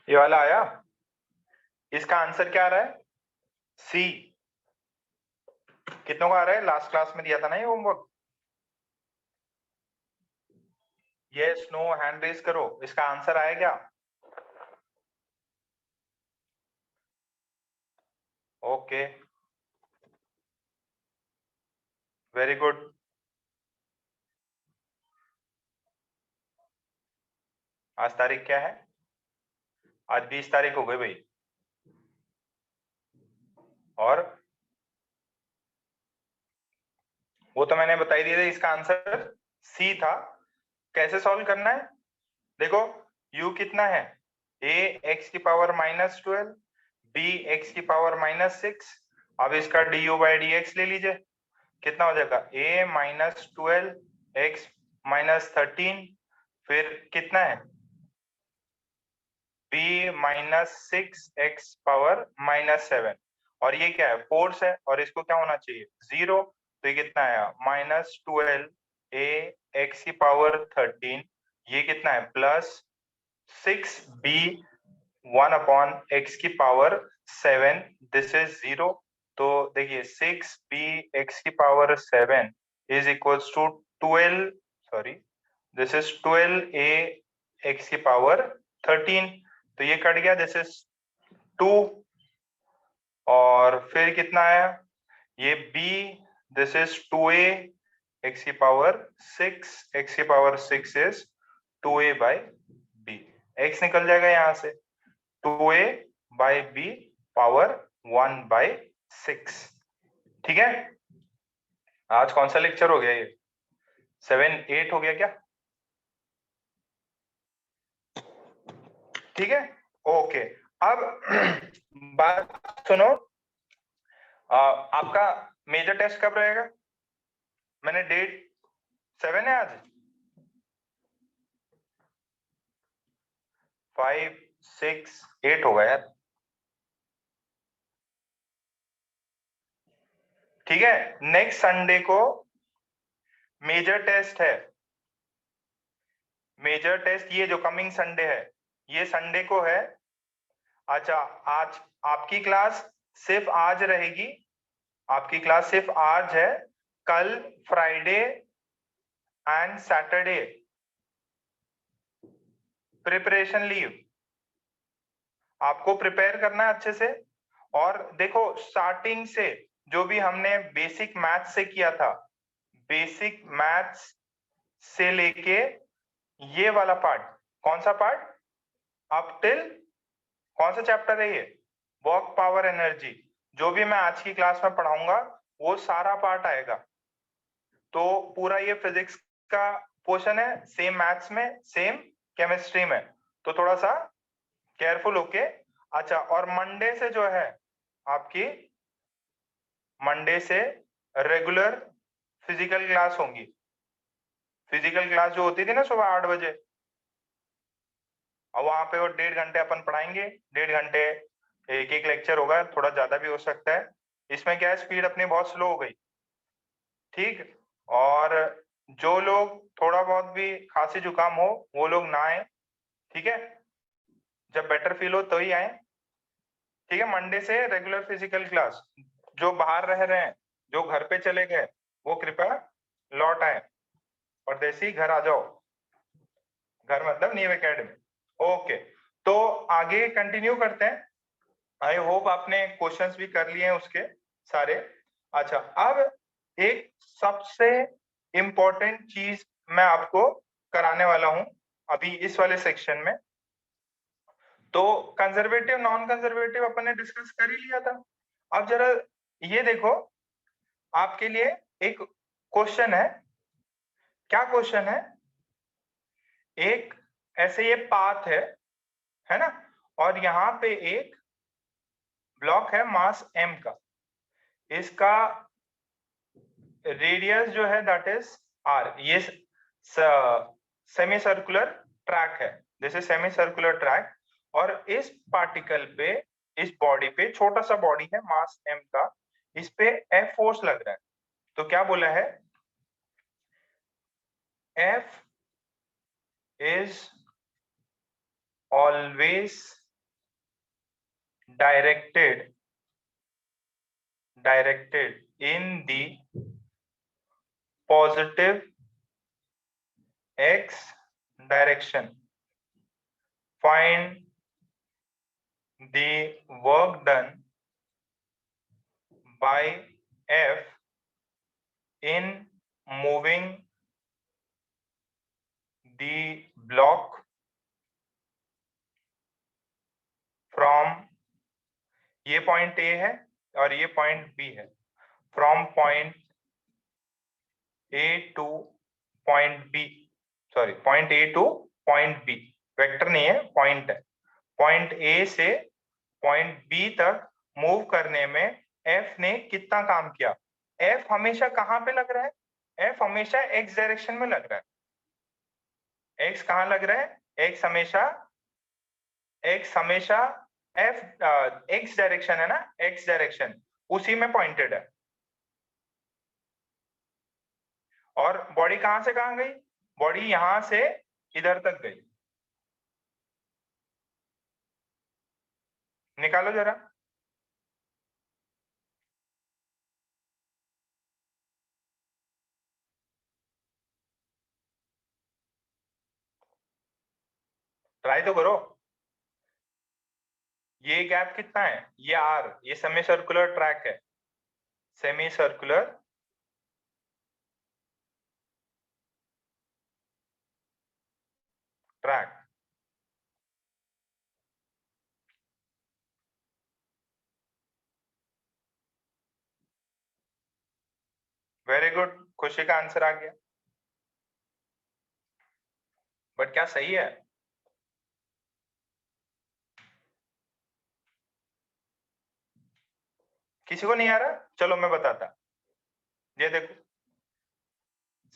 ये वाला आया। इसका आंसर क्या आ रहा है? सी। कितनों का आ रहा है? लास्ट क्लास में दिया था ना ये homework. Yes no hand raise करो, इसका आंसर आया क्या? Okay, very good. आज तारीख क्या है? आज 20 तारीख हो गई भाई। और वो तो मैंने बताई दिया था, इसका आंसर सी था। कैसे सॉल्व करना है? देखो, u कितना है? a x की पावर -12, b x की पावर -6। अब इसका du बाई dx ले लीजिए, कितना हो जाएगा? a -12 x -13, फिर कितना है? b -6 x पावर -7, और ये क्या है? फोर्स है, और इसको क्या होना चाहिए? 0। तो ये कितना आया? -12 a x की पावर 13, ये कितना है? +6b 1/x की पावर 7, दिस इज 0। तो देखिए 6b x की power 7 is equals to 12, sorry, this is 12a x की पावर 13। तो ये कट गया, दिस इज 2। और फिर कितना आया? ये b, this is 2a x की पावर 6, x की power 6 is 2a by b। x निकल जाएगा यहां से, 2a बाई b पावर 1/6। ठीक है। आज कौन सा लेक्चर हो गया ये? 7 8 हो गया क्या? ठीक है, ओके। अब बात सुनो, आपका मेजर टेस्ट कब रहेगा? मैंने डेट 7 है आज, 5 6 8 होगा यार। ठीक है, नेक्स्ट संडे को मेजर टेस्ट है। मेजर टेस्ट ये जो कमिंग संडे है, ये संडे को है। अच्छा, आज आपकी क्लास सिर्फ आज रहेगी, आपकी क्लास सिर्फ आज है। कल Friday and Saturday preparation leave, आपको प्रिपेयर करना है अच्छे से। और देखो, स्टार्टिंग से जो भी हमने बेसिक मैथ्स से किया था, बेसिक मैथ्स से लेके ये वाला पार्ट, कौन सा पार्ट? अप टिल कौन सा चैप्टर है ये? Work power energy. जो भी मैं आज की क्लास में पढ़ाऊंगा वो सारा पार्ट आएगा। तो पूरा ये फिजिक्स का पोर्शन है, सेम मैथ्स में, सेम केमिस्ट्री में, तो थोड़ा सा केयरफुल होके। अच्छा, और मंडे से जो है आपकी, मंडे से रेगुलर फिजिकल क्लास होंगी। फिजिकल क्लास जो होती थी ना सुबह 8 बजे, और वहां पे वो 1.5 घंटे अपन पढ़ाएंगे। 1.5 घंटे एक एक लेक्चर होगा, थोड़ा ज्यादा भी हो सकता है। इसमें क्या है, स्पीड अपनी बहुत स्लो हो गई। ठीक। और जो लोग थोड़ा बहुत भी खांसी जुकाम हो वो लोग ना आए, ठीक है। जब बेटर फील हो तो ही आए। ठीक है, मंडे से रेगुलर फिजिकल क्लास। जो बाहर रह रहे हैं, जो घर पे चले गए, वो कृपया लौट आए। परदेसी घर आ जाओ, घर मतलब न्यू एकेडमी। ओके, तो आगे कंटिन्यू करते हैं। आई होप आपने क्वेश्चंस भी कर लिए हैं उसके सारे। अच्छा, अब एक सबसे इंपॉर्टेंट चीज मैं आपको कराने वाला हूं अभी इस वाले सेक्शन में। तो कंजर्वेटिव नॉन कंजर्वेटिव अपन ने डिस्कस कर ही लिया था। अब जरा ये देखो, आपके लिए एक क्वेश्चन है। क्या क्वेश्चन है? एक ऐसे ये पाथ है ना, और यहाँ पे एक ब्लॉक है मास m का। इसका रेडियस जो है दैट इज r। ये सेमी सर्कुलर ट्रैक है, जैसे सेमी सर्कुलर ट्रैक। और इस पार्टिकल पे, इस बॉडी पे, छोटा सा बॉडी है मास m का, इस पे F फोर्स लग रहा है। तो क्या बोला है? F is always directed in the positive x direction. Find the work done by F in moving the block from, ये पॉइंट ए है और ये पॉइंट बी है, from point A to point B, sorry point A to point B, vector नहीं है point है, point A से point B तक मूव करने में एफ ने कितना काम किया। एफ हमेशा कहां पे लग रहा है, एफ हमेशा एक्स डायरेक्शन में लग रहा है। एक्स कहां लग रहा है, एक्स हमेशा एफ एक्स डायरेक्शन है ना, एक्स डायरेक्शन उसी में पॉइंटेड है। और बॉडी कहां से कहां गई, बॉडी यहां से इधर तक गई। निकालो जरा, ट्राई तो करो। ये गैप कितना है, ये आर, ये सेमी सर्कुलर ट्रैक है, semi circular track. Very good, खुशी का आंसर आ गया। बट क्या सही है, किसी को नहीं आ रहा, चलो मैं बताता। ये देखो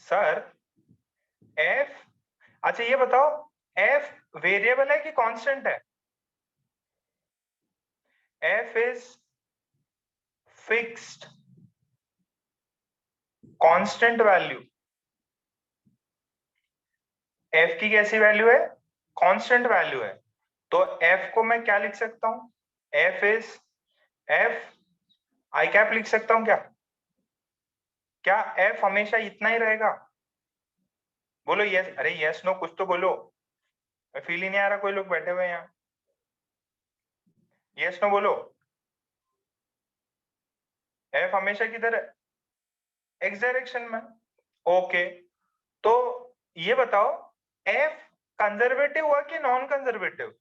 सर, एफ, अच्छा ये बताओ एफ वेरिएबल है कि कांस्टेंट है। F is fixed constant value. F की कैसी वैल्यू है, कांस्टेंट वैल्यू है। तो एफ को मैं क्या लिख सकता हूं, एफ आई कैप लिख सकता हूं क्या, क्या एफ हमेशा इतना ही रहेगा, बोलो यस, अरे यस नो कुछ तो बोलो, फील ही नहीं आ रहा, कोई लोग बैठे हुए हैं यहाँ, यस नो बोलो। एफ हमेशा किधर है, एक्स डायरेक्शन में। ओके, तो ये बताओ एफ कंजर्वेटिव हुआ कि नॉन कंजर्वेटिव।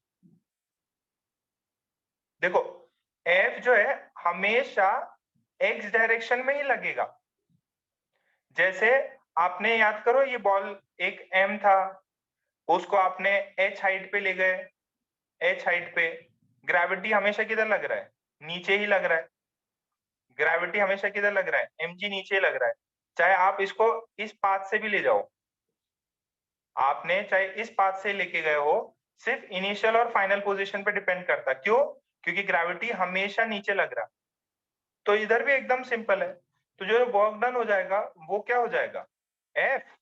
देखो एफ जो है हमेशा एक्स डायरेक्शन में ही लगेगा। जैसे आपने याद करो, ये बॉल एक एम था, उसको आपने एच हाइट पे ले गए, एच हाइट पे ग्रेविटी हमेशा किधर लग रहा है, नीचे ही लग रहा है। ग्रेविटी हमेशा किधर लग रहा है, mg नीचे लग रहा है। चाहे आप इसको इस पाथ से भी ले जाओ, आपने चाहे इस पाथ से लेके गए हो, सिर्फ इनिशियल और फाइनल पोजीशन पे डिपेंड करता, क्यों, क्योंकि ग्रेविटी हमेशा नीचे लग रहा। तो इधर भी एकदम सिंपल है, तो जो वर्क डन हो जाएगा वो क्या हो जाएगा, एफ।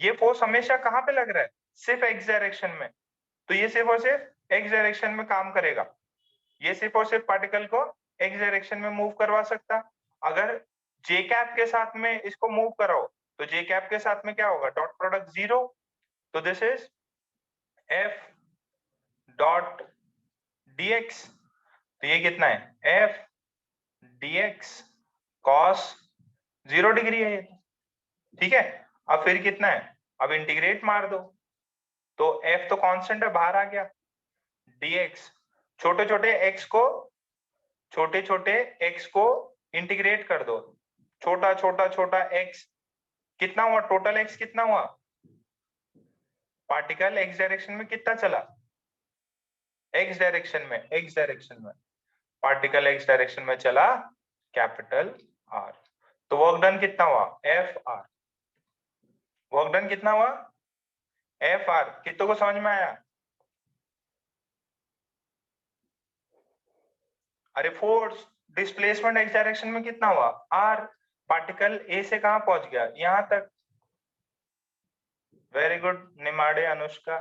ये फोर्स हमेशा कहां पे लग रहा है, सिर्फ एक्स डायरेक्शन में, तो ये सिर्फ और सिर्फ एक्स डायरेक्शन में काम करेगा। ये सिर्फ और सिर्फ पार्टिकल को एक्स डायरेक्शन में मूव करवा सकता। अगर जे कैप के साथ में इसको मूव कराओ तो जे कैप के साथ में क्या होगा, डॉट प्रोडक्ट 0। तो this is F dot dx। तो ये कितना है, एफ dx cos 0 डिग्री है ये, ठीक है। अब फिर कितना है, अब इंटीग्रेट मार दो, तो f तो कांस्टेंट है, बाहर आ गया, dx छोटे छोटे x को इंटीग्रेट कर दो, छोटा छोटा x, कितना हुआ टोटल x, कितना हुआ, पार्टिकल x डायरेक्शन में कितना चला, x डायरेक्शन में पार्टिकल x डायरेक्शन में चला, कैपिटल R। तो वर्क डन कितना हुआ, एफ आर। वर्क डन कितना हुआ, एफ आर। कितनों को समझ में आया, अरे फोर्स डिस्प्लेसमेंट एक्स डायरेक्शन में कितना हुआ, आर। पार्टिकल ए से कहां पहुंच गया, यहां तक। वेरी गुड निमाड़े, अनुष्का,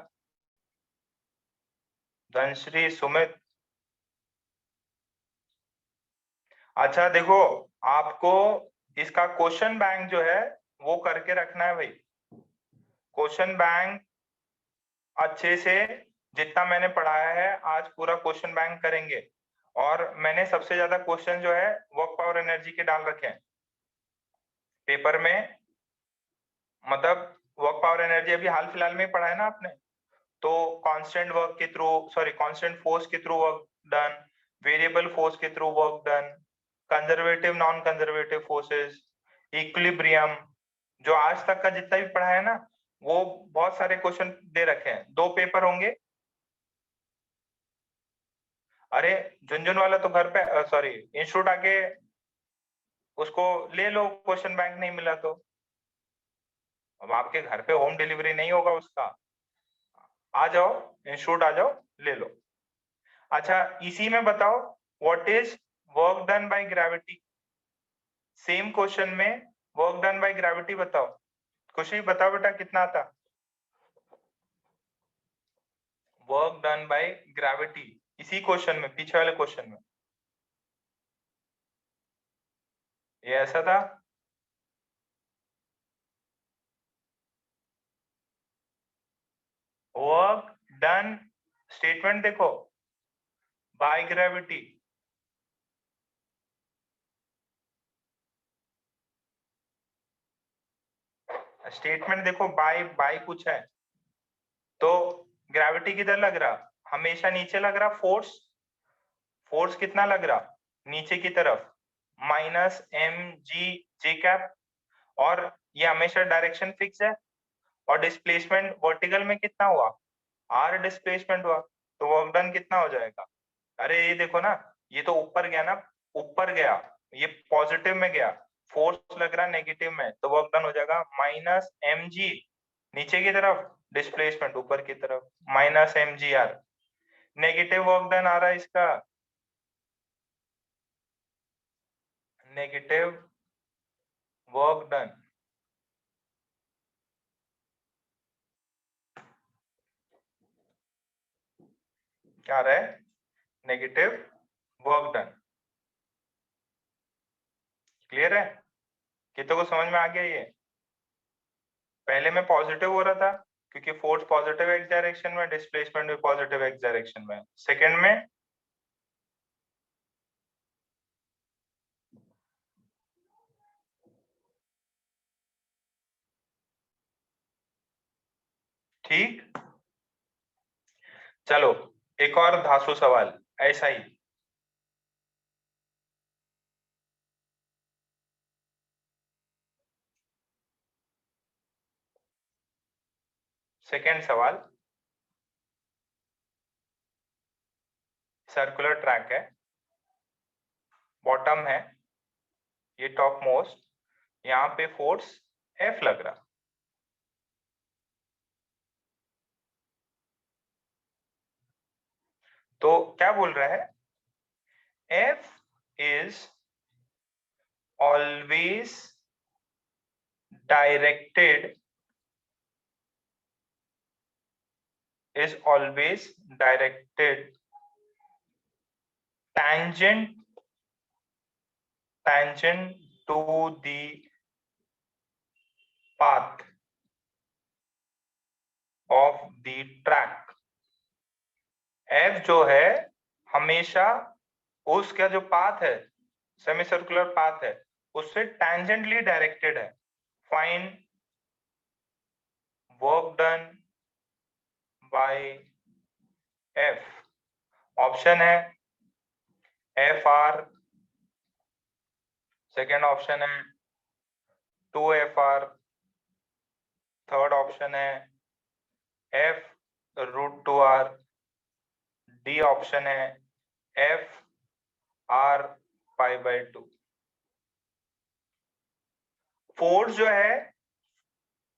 धनश्री, सुमित, अच्छा देखो, आपको इसका क्वेश्चन बैंक जो है वो करके रखना है भाई। क्वेश्चन बैंक अच्छे से, जितना मैंने पढ़ाया है आज पूरा क्वेश्चन बैंक करेंगे। और मैंने सबसे ज्यादा क्वेश्चन जो है वर्क पावर एनर्जी के डाल रखे हैं पेपर में। मतलब वर्क पावर एनर्जी अभी हाल फिलहाल में ही पढ़ा है ना आपने, तो कांस्टेंट वर्क के थ्रू, सॉरी कांस्टेंट फोर्स के through work done, variable force के through work done, conservative non conservative forces, equilibrium, जो आज तक का जितना भी पढ़ा है ना, वो बहुत सारे क्वेश्चन दे रखे हैं। 2 पेपर होंगे। अरे झुंझुन वाला तो घर पे, सॉरी इंस्टीट्यूट आके उसको ले लो, क्वेश्चन बैंक नहीं मिला तो। अब आपके घर पे होम डिलीवरी नहीं होगा उसका, आ जाओ इंस्टीट्यूट आ जाओ, ले लो। अच्छा इसी में बताओ, what is work done by gravity. Same question में वर्क डन बाय ग्रेविटी बताओ। खुशी बताओ बेटा कितना आता। वर्क डन बाय ग्रेविटी इसी क्वेश्चन में, पीछे वाले क्वेश्चन में ये ऐसा था। वर्क डन, स्टेटमेंट देखो, बाय ग्रेविटी। स्टेटमेंट देखो, बाय बाय कुछ है तो ग्रेविटी किधर लग रहा, हमेशा नीचे लग रहा फोर्स। फोर्स कितना लग रहा नीचे की तरफ, माइनस एम जी जे कैप। और ये हमेशा डायरेक्शन फिक्स है। और डिस्प्लेसमेंट वर्टिकल में कितना हुआ, आर डिस्प्लेसमेंट हुआ, तो वर्क डन कितना हो जाएगा। अरे ये देखो ना, ये तो ऊपर गया ना, ऊपर गया, ये पॉजिटिव में गया, फोर्स लग रहा नेगेटिव में, तो वर्क डन हो जाएगा माइनस एम जी, नीचे की तरफ डिस्प्लेसमेंट ऊपर की तरफ, minus M G R. Negative work done आ रहा है इसका, नेगेटिव वर्क डन। क्या आ रहा है, नेगेटिव वर्क डन। क्लियर है, कितने को समझ में आ गया ये। पहले में पॉजिटिव हो रहा था क्योंकि फोर्स पॉजिटिव एक्स डायरेक्शन में, डिस्प्लेसमेंट भी पॉजिटिव एक्स डायरेक्शन में। सेकंड में ठीक। चलो एक और धांसू सवाल ऐसा ही। सेकंड सवाल, सर्कुलर ट्रैक है, बॉटम है, ये टॉप मोस्ट, यहाँ पे फोर्स एफ लग रहा। तो क्या बोल रहा है, F is always directed, is always directed tangent to the path of the track। F जो है हमेशा उसका जो पाथ है, सेमी सर्कुलर पाथ है, उससे tangently डायरेक्टेड है। Find work done bye F। Option है एफ आर, सेकेंड ऑप्शन है 2FR, थर्ड ऑप्शन है F√2R, डी ऑप्शन है FR π/2। फोर्स जो है,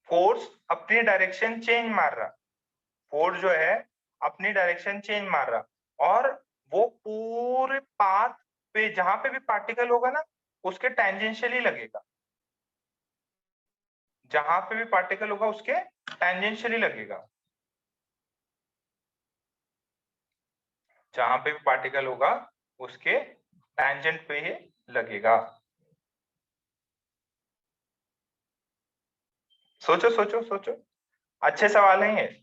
फोर्स अपनी डायरेक्शन चेंज मार रहा, फोर्स जो है अपनी डायरेक्शन चेंज मार रहा, और वो पूरे पाथ पे जहां पे भी पार्टिकल होगा ना उसके टेंजेंशियली लगेगा, जहां पे भी पार्टिकल होगा उसके टेंजेंशियली लगेगा, जहां पे भी पार्टिकल होगा उसके टेंजेंट पे ही लगेगा। सोचो सोचो सोचो, अच्छे सवाल हैं ये।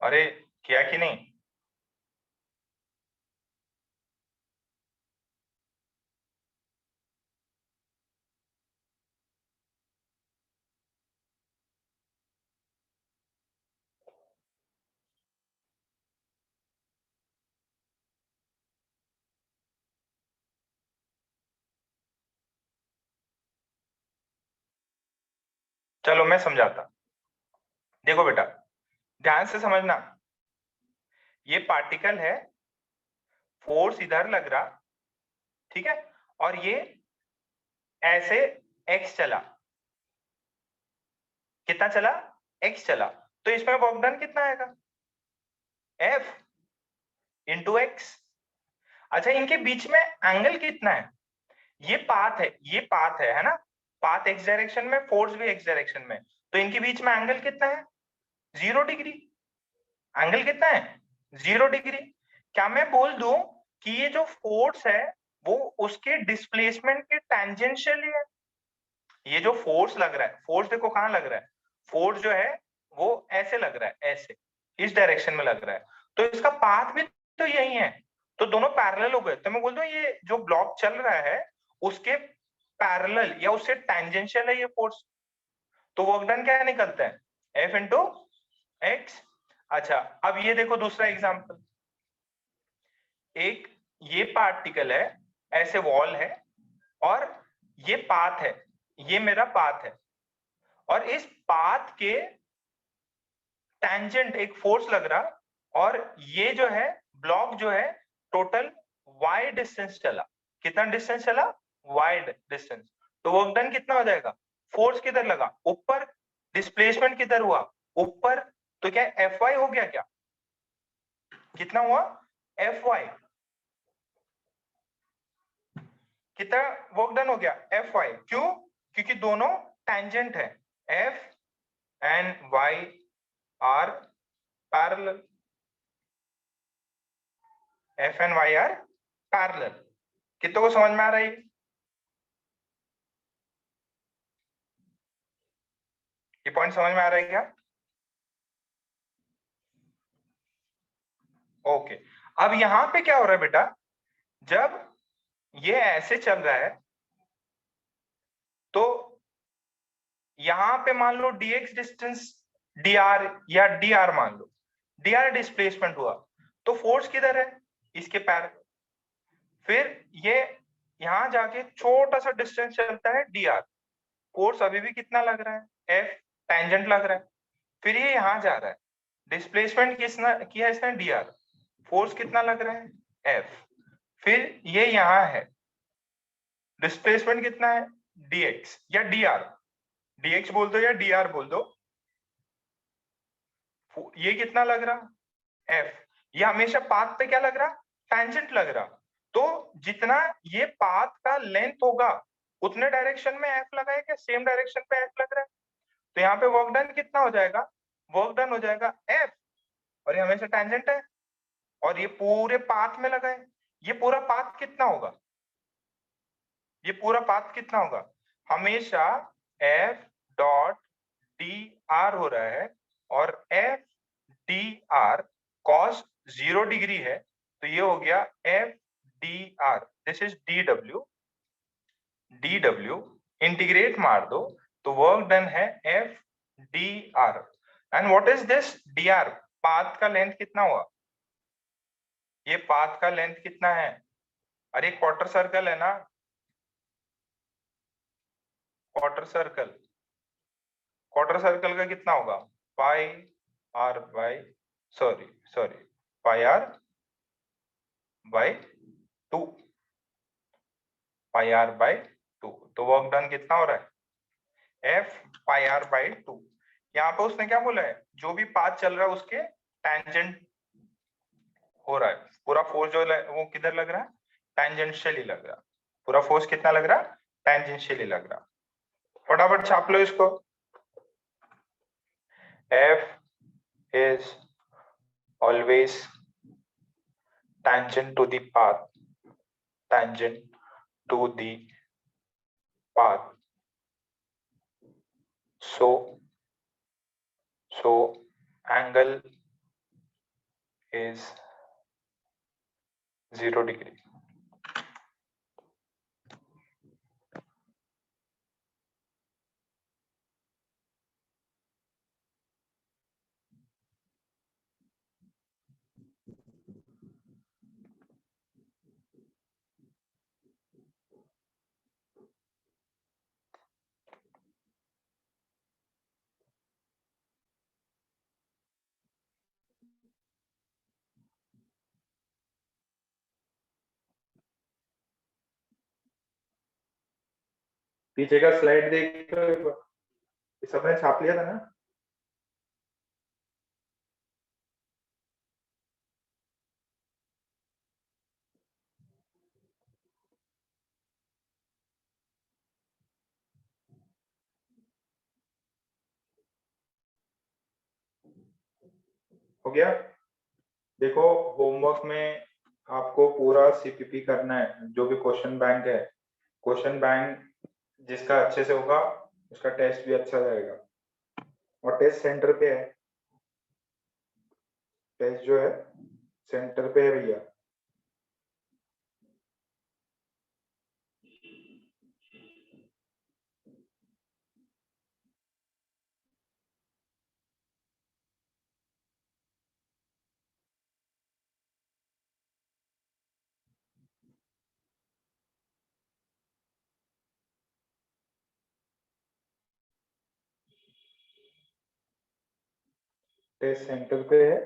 अरे किया कि नहीं? चलो मैं समझाता। देखो बेटा, ध्यान से समझना। ये पार्टिकल है, फोर्स इधर लग रहा, ठीक है, और ये ऐसे एक्स चला। कितना चला? एक्स चला। तो इसमें वर्क डन कितना आएगा? F into x. अच्छा, इनके बीच में एंगल कितना है? ये पाथ है, ये पाथ है ना? पाथ एक्स डायरेक्शन में, फोर्स भी एक्स डायरेक्शन में, तो इनके बीच में एंगल कितना है? 0 डिग्री। एंगल कितना है? 0 डिग्री। क्या मैं बोल दूं कि ये जो फोर्स है वो उसके डिस्प्लेसमेंट के टेंजेंशियली है? ये जो फोर्स लग रहा है, फोर्स देखो कहां लग रहा है, फोर्स जो है वो ऐसे लग रहा है, ऐसे इस डायरेक्शन में लग रहा है, तो इसका पाथ भी तो यही है, तो दोनों पैरेलल हो गए। तो मैं बोल दूं ये जो ब्लॉक चल रहा है उसके पैरेलल या उससे टेंजेंशियल है ये फोर्स, तो वर्क डन क्या निकलता है? F into x. अच्छा, अब ये देखो दूसरा एग्जांपल। एक ये पार्टिकल है, ऐसे वॉल है, और ये पाथ है, ये मेरा पाथ है, और इस पाथ के टेंजेंट एक फोर्स लग रहा, और ये जो है ब्लॉक जो है टोटल वाई डिस्टेंस चला। कितना डिस्टेंस चला? Wide distance. तो वर्क डन कितना हो जाएगा? फोर्स किधर लगा? ऊपर। डिस्प्लेसमेंट किधर हुआ? ऊपर। तो क्या एफ वाई हो गया क्या? कितना हुआ? F Y. कितना वर्क डन हो गया? F Y. क्यों? क्योंकि दोनों टेंजेंट है। F and Y are parallel. F and Y are parallel. कितनों को समझ में आ रहा है? ये पॉइंट समझ में आ रहा है क्या? ओके। अब यहां पे क्या हो रहा है बेटा, जब ये ऐसे चल रहा है तो यहां पे मान लो dx डिस्टेंस dr या dr मान लो, dr डिस्प्लेसमेंट हुआ, तो फोर्स किधर है? इसके पैर। फिर ये यहां जाके छोटा सा डिस्टेंस चलता है dr, फोर्स अभी भी कितना लग रहा है? f टेंजेंट लग रहा है। फिर ये यहां जा रहा है, डिस्प्लेसमेंट कितना किया इसने? dr, फोर्स कितना लग रहा है? f। फिर ये यहां है, डिस्प्लेसमेंट कितना है? dx या dr, dx बोल दो या dr बोल दो। ये कितना लग रहा? f। ये हमेशा पाथ पे क्या लग रहा? टेंजेंट लग रहा। तो जितना ये पाथ का लेंथ होगा उतने डायरेक्शन में f लगा है क्या? सेम डायरेक्शन पे f लग रहा है, तो यहाँ पे वर्क डन कितना हो जाएगा? वर्क डन हो जाएगा f, और ये हमेशा टेंजेंट है, और ये पूरे पाथ में लगा है। ये पूरा पाथ कितना होगा? ये पूरा पाथ कितना होगा? हमेशा एफ डॉट डी आर हो रहा है, और F D R cos 0 degree है, तो ये हो गया F D R, this is D W. D W integrate मार दो तो वर्क डन है F D R. And what is this D R? Path का लेंथ कितना हुआ? ये पाथ का लेंथ कितना है? अरे क्वार्टर सर्कल है ना, क्वार्टर सर्कल। क्वार्टर सर्कल का कितना होगा? Pi R by sorry pi R by 2, pi R by 2। तो वर्क डन कितना हो रहा है, एफ पाई आर बाई 2। यहाँ पे उसने क्या बोला है, जो भी पाथ चल रहा है उसके टेंजेंट हो रहा है, पूरा फोर्स जो वो किधर लग रहा है, टेंजेंशियली लग रहा है। पूरा फोर्स कितना लग रहा है, टेंजेंशियली लग रहा है। फटाफट छाप लो इसको, F is always tangent to the path, tangent to the path, so angle is 0 degree। पीछे का स्लाइड देख सबने छाप लिया था ना। हो गया। देखो होमवर्क में आपको पूरा सीपीपी करना है, जो भी क्वेश्चन बैंक है, क्वेश्चन बैंक जिसका अच्छे से होगा उसका टेस्ट भी अच्छा जाएगा। और टेस्ट सेंटर पे है, टेस्ट जो है सेंटर पे है भैया। टेस्ट सेंटर पे है,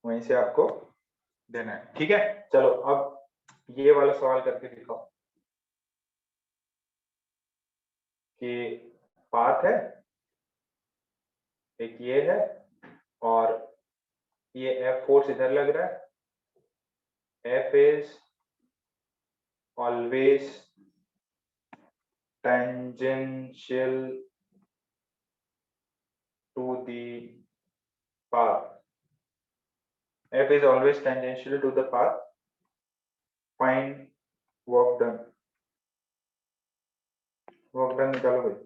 वहीं से आपको देना है। ठीक है, चलो अब ये वाला सवाल करके दिखाओ कि पाथ है, एक ये है, और ये एफ फोर्स इधर लग रहा है। F is always tangential to the path, F is always tangential to the path, find work done। Work done निकालो भाई।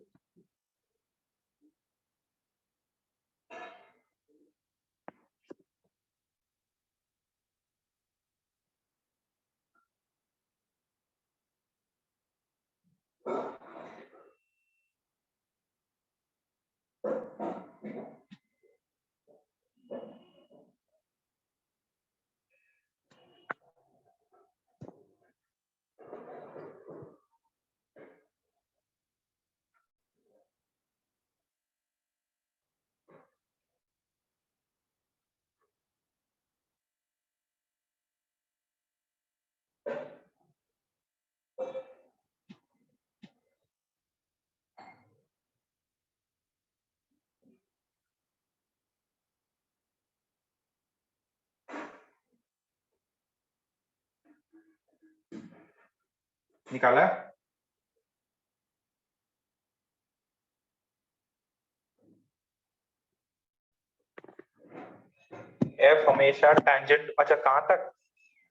निकाला। एफ हमेशा टेंजेंट, अच्छा कहां तक,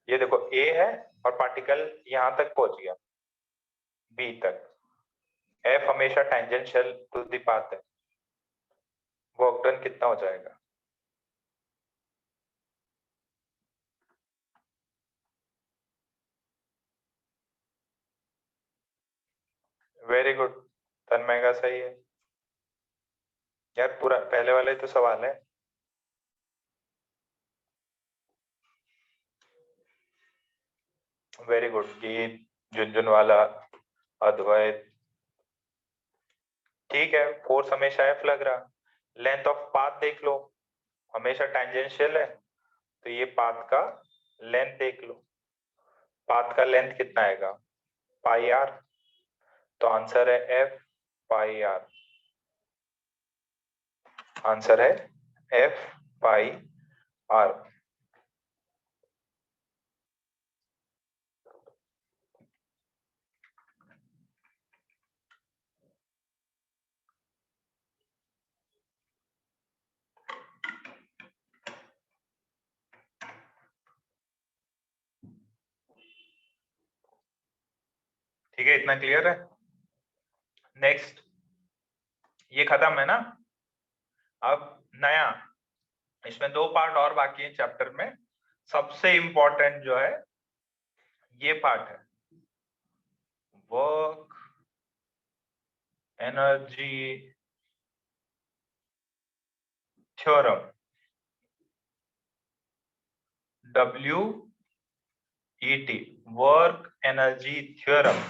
ये देखो ए है और पार्टिकल यहां तक पहुंच गया बी तक। एफ हमेशा टेंजेंशियल टू द पाथ है, वर्क डन कितना हो जाएगा। वेरी गुड, तन्मय का सही है यार, पूरा पहले वाला ही तो सवाल है। वेरी गुड गीत, झुनझुन वाला, अद्वैत। ठीक है, फोर्स हमेशा एफ लग रहा, लेंथ ऑफ पाथ देख लो, हमेशा टेंजेंशियल है, तो ये पाथ का लेंथ देख लो, पाथ का लेंथ कितना आएगा, पाई आर। तो आंसर है एफ पाई आर, आंसर है एफ पाई आर। ठीक है, इतना क्लियर है। नेक्स्ट, ये खत्म है ना। अब नया, इसमें दो पार्ट और बाकी है चैप्टर में। सबसे इंपॉर्टेंट जो है ये पार्ट है, work energy theorem, WET, work energy theorem,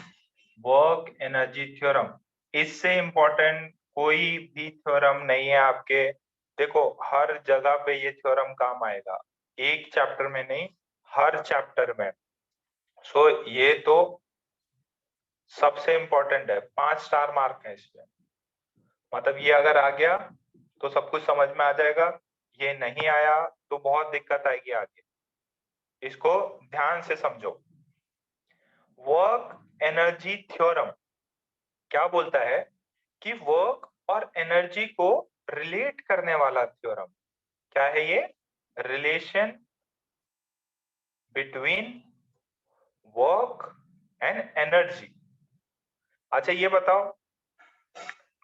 work energy theorem. इससे इंपॉर्टेंट कोई भी थ्योरम नहीं है आपके। देखो, हर जगह पे ये थ्योरम काम आएगा, एक चैप्टर में नहीं, हर चैप्टर में। सो ये तो सबसे इंपॉर्टेंट है, 5 स्टार मार्क है इसमें। मतलब ये अगर आ गया तो सब कुछ समझ में आ जाएगा, ये नहीं आया तो बहुत दिक्कत आएगी आगे। इसको ध्यान से समझो। वर्क एनर्जी थ्योरम क्या बोलता है कि वर्क और एनर्जी को रिलेट करने वाला थ्योरम। क्या है ये? Relation between work and energy. अच्छा ये बताओ,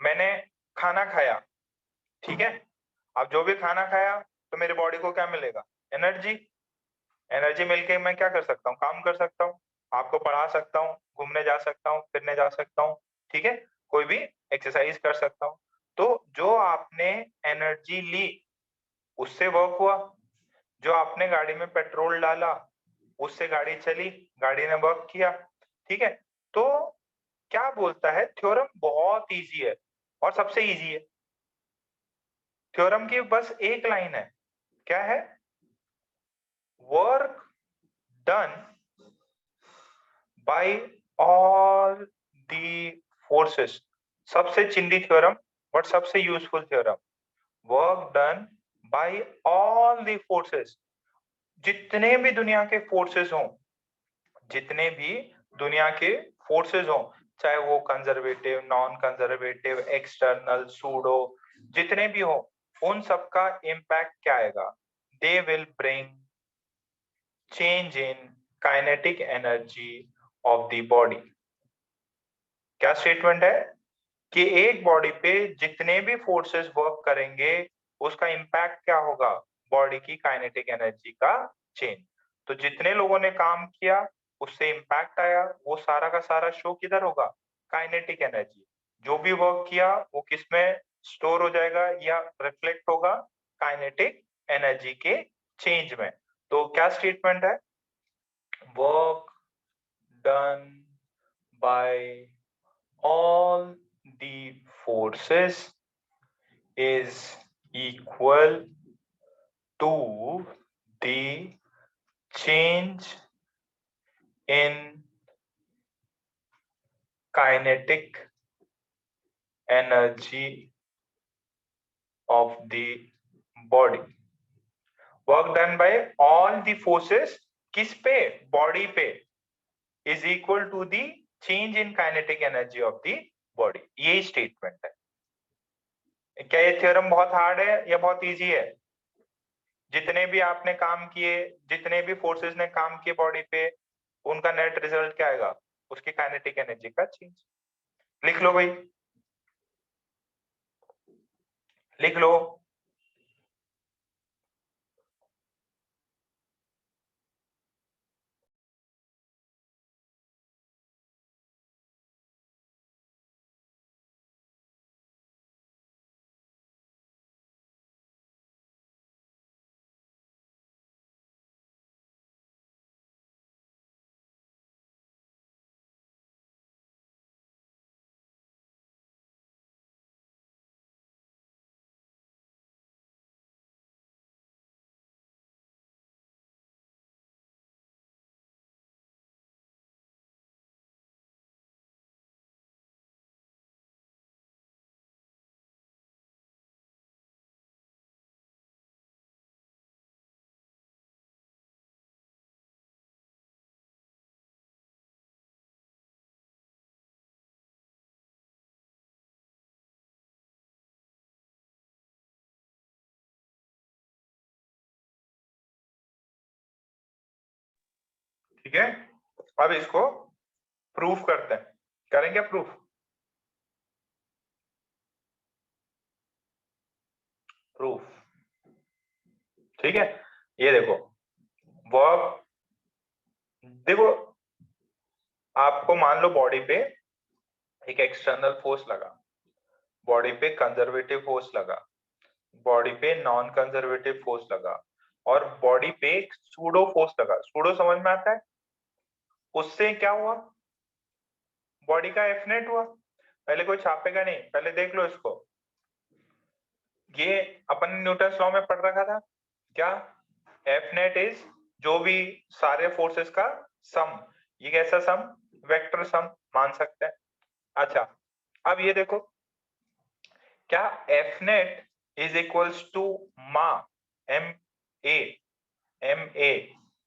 मैंने खाना खाया, ठीक है। अब जो भी खाना खाया तो मेरे बॉडी को क्या मिलेगा? एनर्जी। एनर्जी मिलके मैं क्या कर सकता हूँ? काम कर सकता हूँ, आपको पढ़ा सकता हूँ, घूमने जा सकता हूँ, फिरने जा सकता हूँ, ठीक है, कोई भी एक्सरसाइज कर सकता हूँ। तो जो आपने एनर्जी ली उससे वर्क हुआ, जो आपने गाड़ी में पेट्रोल डाला उससे गाड़ी चली, गाड़ी ने वर्क किया, ठीक है। तो क्या बोलता है थ्योरम? बहुत इजी है और सबसे इजी है। थ्योरम की बस एक लाइन है, क्या है? Work done bye all the forces. सबसे चिंदी थ्योरम बट सबसे useful theorem. Work done bye all the forces, जितने भी दुनिया के फोर्सेस हों, जितने भी दुनिया के फोर्सेस हों, चाहे वो conservative, non conservative, external, pseudo, जितने भी हो, उन सबका इम्पैक्ट क्या आएगा? They will bring change in kinetic energy of the body. क्या स्टेटमेंट है कि एक बॉडी पे जितने भी फोर्सेस वर्क करेंगे उसका इम्पैक्ट क्या होगा? बॉडी की काइनेटिक एनर्जी का चेंज। तो जितने लोगों ने काम किया उससे इम्पैक्ट आया, वो सारा का सारा शो किधर होगा? Kinetic energy. जो भी वर्क किया वो किस में स्टोर हो जाएगा या रिफ्लेक्ट होगा? काइनेटिक एनर्जी के चेंज में। तो क्या स्टेटमेंट है? Work done bye all the forces is equal to the change in kinetic energy of the body. Work done by all the forces किस पे? बॉडी पे, is equal to the change in kinetic energy of the body। यही statement है। क्या ये theorem बहुत hard है या बहुत इजी है? जितने भी आपने काम किए, जितने भी फोर्सेस ने काम किए बॉडी पे, उनका नेट रिजल्ट क्या आएगा? उसकी काइनेटिक एनर्जी का चेंज। लिख लो भाई, लिख लो। ठीक है, अब इसको प्रूफ करते हैं, करेंगे प्रूफ। प्रूफ, ठीक है, ये देखो वर्ब, देखो आपको मान लो बॉडी पे एक एक्सटर्नल फोर्स लगा, बॉडी पे कंजर्वेटिव फोर्स लगा, बॉडी पे नॉन कंजर्वेटिव फोर्स लगा, और बॉडी पे एक सूडो फोर्स लगा। सूडो समझ में आता है, उससे क्या हुआ, बॉडी का एफ नेट हुआ। पहले कोई छापेगा नहीं, पहले देख लो इसको, ये अपन ने न्यूटन लॉ में पढ़ रखा था क्या, एफ नेट इज जो भी सारे फोर्सेस का सम। ये कैसा सम, वेक्टर सम मान सकते हैं। अच्छा, अब ये देखो, क्या F net is equals to m, M A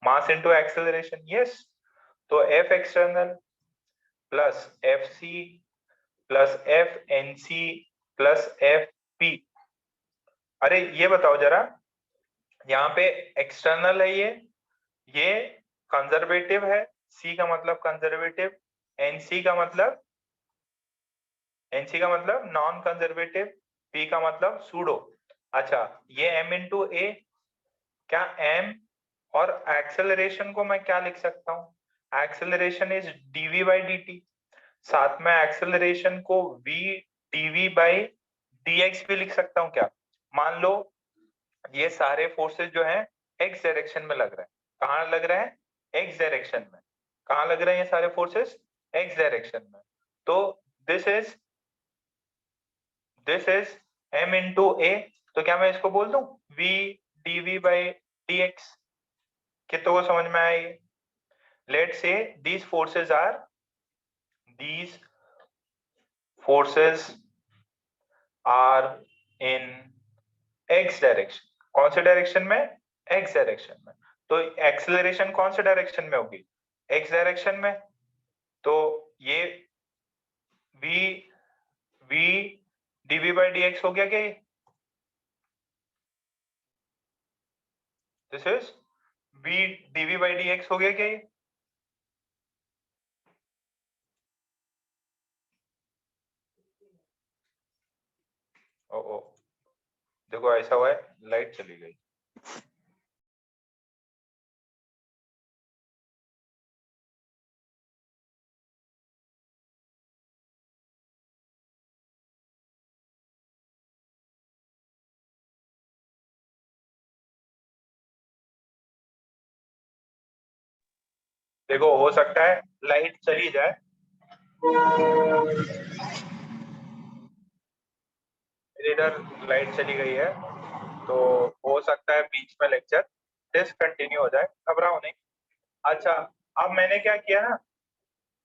mass into acceleration, yes. तो F external plus F C plus F N C plus F P. अरे ये बताओ जरा, यहाँ पे एक्सटर्नल है ये कंजर्वेटिव है, सी का मतलब कंजर्वेटिव, एनसी का मतलब नॉन कंजर्वेटिव, पी का मतलब सूडो। अच्छा, ये एम इंटू ए, क्या एम, और एक्सेलरेशन को मैं क्या लिख सकता हूँ, acceleration is D V by D T, साथ में एक्सेलरेशन को वी डीवी बाई डीएक्स भी लिख सकता हूँ क्या। मान लो ये सारे फोर्सेस जो हैं एक्स डायरेक्शन में लग रहे हैं, कहाँ लग रहे हैं, एक्स डायरेक्शन में। कहाँ लग रहे हैं ये सारे फोर्सेस, एक्स डायरेक्शन में। तो दिस इज m इंटू ए, तो क्या मैं इसको बोल दूं v dv बाई dx। कितनों को समझ में आया ये, लेट से these forces are in x direction. कौन से डायरेक्शन में, x डायरेक्शन में। तो एक्सेलरेशन कौन से डायरेक्शन में होगी, x डायरेक्शन में। तो ये v dv बाई dx हो गया क्या, ये this is v dv by dx हो गया क्या ये। ओ देखो ऐसा हुआ है, लाइट चली गई। देखो हो सकता है लाइट चली जाए, इधर लाइट चली गई है, तो हो सकता है बीच में लेक्चर डिसकंटिन्यू हो जाए, घबराओ नहीं। अच्छा, अब मैंने क्या किया ना,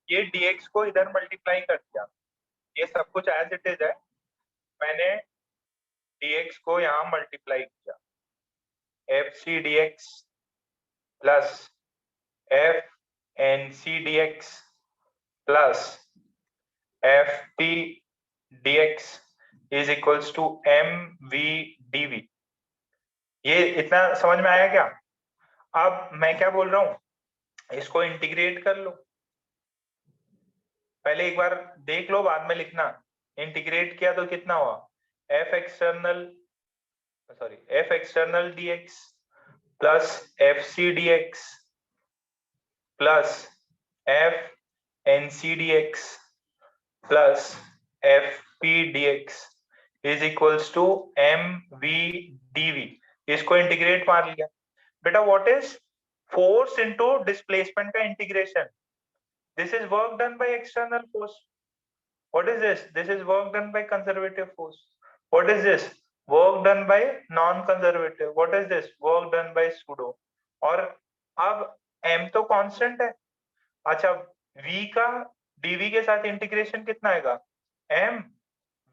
ये dx को इधर मल्टीप्लाई कर दिया, ये सब कुछ एज इट इज है, मैंने dx को यहाँ मल्टीप्लाई किया, F C D X plus F N C D X plus F P D X is equals to M V D V. ये इतना समझ में आया क्या। अब मैं क्या बोल रहा हूं, इसको इंटीग्रेट कर लो, पहले एक बार देख लो बाद में लिखना। इंटीग्रेट किया तो कितना हुआ, F external dx plus F C dx plus F N C dx plus F P dx is equals to M V dv। इसको इंटीग्रेट मार लिया। बेटा what is force into displacement का integration, this is work done by external force. What is this, this is work done by conservative force. What is this, work done by non conservative. What is this, work done by pseudo. और अब m तो constant है। अच्छा, v का dv के साथ integration कितना आएगा, m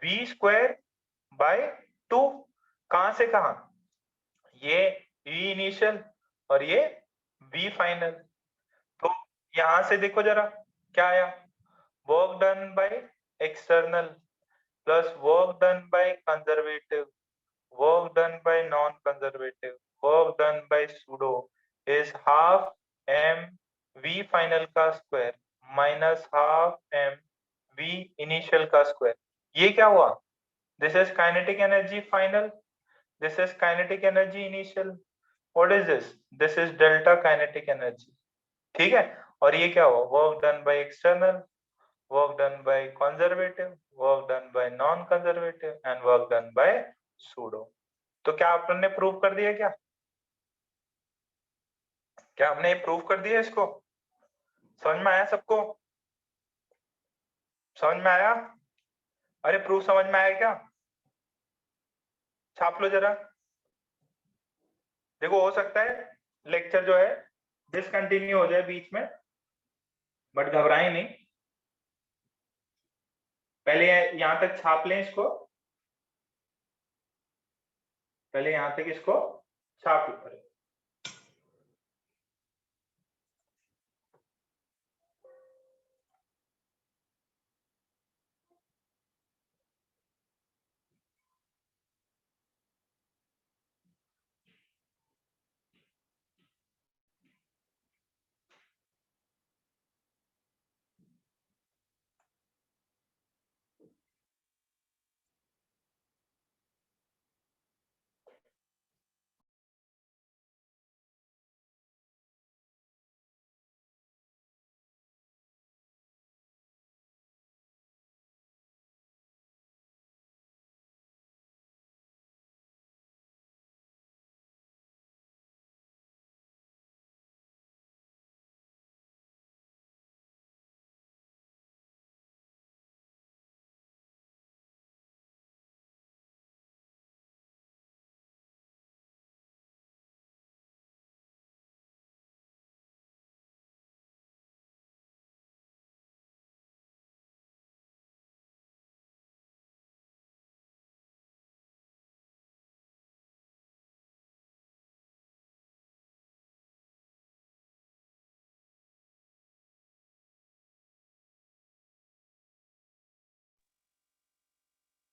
v स्क्वायर बाय 2। कहां से कहां, ये v इनिशियल और ये v फाइनल। तो यहां से देखो जरा क्या आया, work done by external plus work done by conservative, work done by non conservative, work done by pseudo is half m v final का square minus half m v initial का square. ये क्या हुआ? This is kinetic energy final, this is kinetic energy initial. What is this? This is delta kinetic energy. ठीक है। और ये क्या हुआ? Work done by external, work done by conservative, work done by non-conservative and work done by pseudo। तो क्या आपने prove कर दिया? क्या क्या हमने प्रूव कर दिया इसको? समझ में आया सबको? समझ में आया? अरे प्रूफ समझ में आया क्या? छाप लो जरा। देखो हो सकता है लेक्चर जो है डिसकंटिन्यू हो जाए बीच में, बट घबराए नहीं, पहले यहां तक छाप लें इसको, पहले यहां तक इसको छाप लो।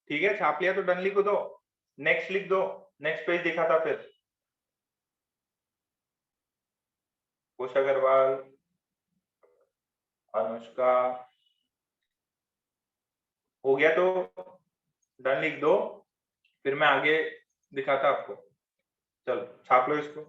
ठीक है, छाप लिया तो डन लिख दो, नेक्स्ट लिख दो, नेक्स्ट पेज दिखा था फिर। कुश अग्रवाल, अनुष्का, हो गया तो डन लिख दो, फिर मैं आगे दिखाता आपको। चलो छाप लो इसको।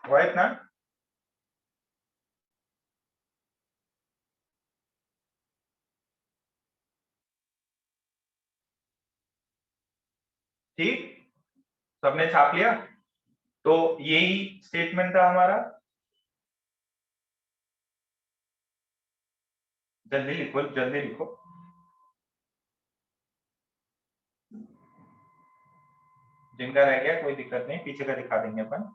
हुआ इतना? ठीक, सबने छाप लिया? तो यही स्टेटमेंट था हमारा। जल्दी लिखो, जल्दी लिखो। जिनका रह गया कोई दिक्कत नहीं, पीछे का दिखा देंगे अपन।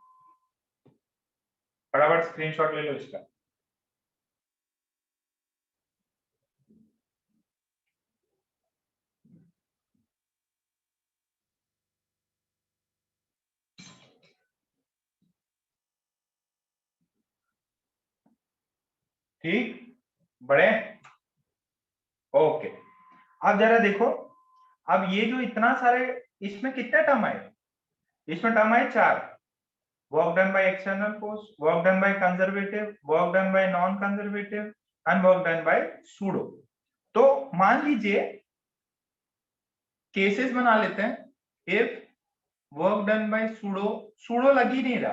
फटाफट स्क्रीनशॉट ले लो इसका। ठीक, बड़े ओके। अब जरा देखो, अब ये जो इतना सारे, इसमें कितने टर्म आए? इसमें टर्म आए 4। Work done by external force, work done by conservative, work done by non conservative and work done by pseudo. तो मान लीजिए केसेस बना लेते हैं। If work done by pseudo, pseudo लग ही नहीं रहा,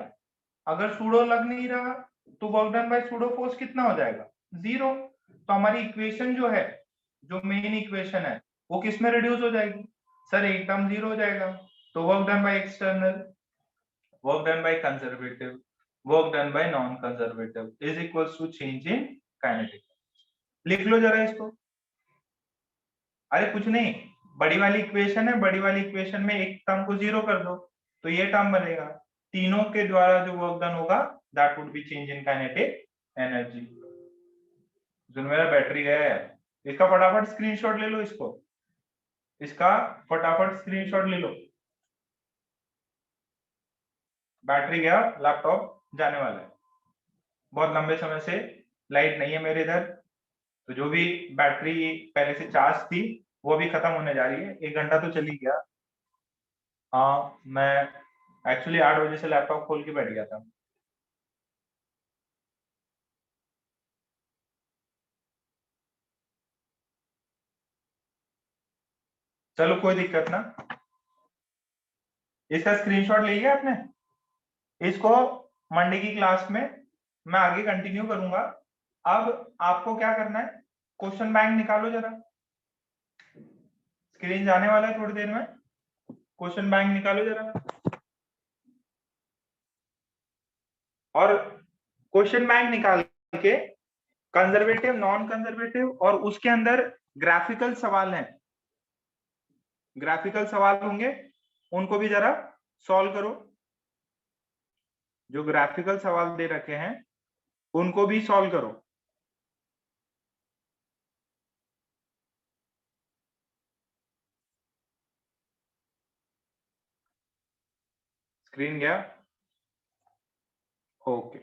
अगर सूडो लग नहीं रहा तो work done by pseudo force कितना हो जाएगा? 0। तो हमारी इक्वेशन जो है, जो मेन इक्वेशन है, वो किस में रिड्यूस हो जाएगी? सर एक टर्म 0 हो जाएगा। तो work done by external, work done by conservative, work done by non conservative is equals to change in kinetic. लिख लो जरा इसको। अरे कुछ नहीं, बड़ी वाली इक्वेशन है, बड़ी वाली इक्वेशन में एक टर्म को 0 कर दो तो ये टर्म बनेगा। तीनों के द्वारा जो वर्क डन होगा that would be change in kinetic energy. जो मेरा बैटरी गया है, इसका फटाफट स्क्रीनशॉट ले लो, इसका फटाफट स्क्रीनशॉट ले लो। बैटरी गया, लैपटॉप जाने वाला है। बहुत लंबे समय से लाइट नहीं है मेरे इधर, तो जो भी बैटरी पहले से चार्ज थी वो भी खत्म होने जा रही है। 1 घंटा तो चली गया। हाँ, मैं एक्चुअली 8 बजे से लैपटॉप खोल के बैठ गया था। चलो कोई दिक्कत ना। इसका स्क्रीनशॉट ले लिया आपने? इसको मंडे की क्लास में मैं आगे कंटिन्यू करूंगा। अब आपको क्या करना है, क्वेश्चन बैंक निकालो जरा। स्क्रीन जाने वाला है थोड़ी देर में, क्वेश्चन बैंक निकालो जरा। और क्वेश्चन बैंक निकाल के कंजर्वेटिव, नॉन कंजर्वेटिव और उसके अंदर ग्राफिकल सवाल हैं, ग्राफिकल सवाल होंगे, उनको भी जरा सॉल्व करो। जो ग्राफिकल सवाल दे रखे हैं उनको भी सॉल्व करो। स्क्रीन गया? ओके।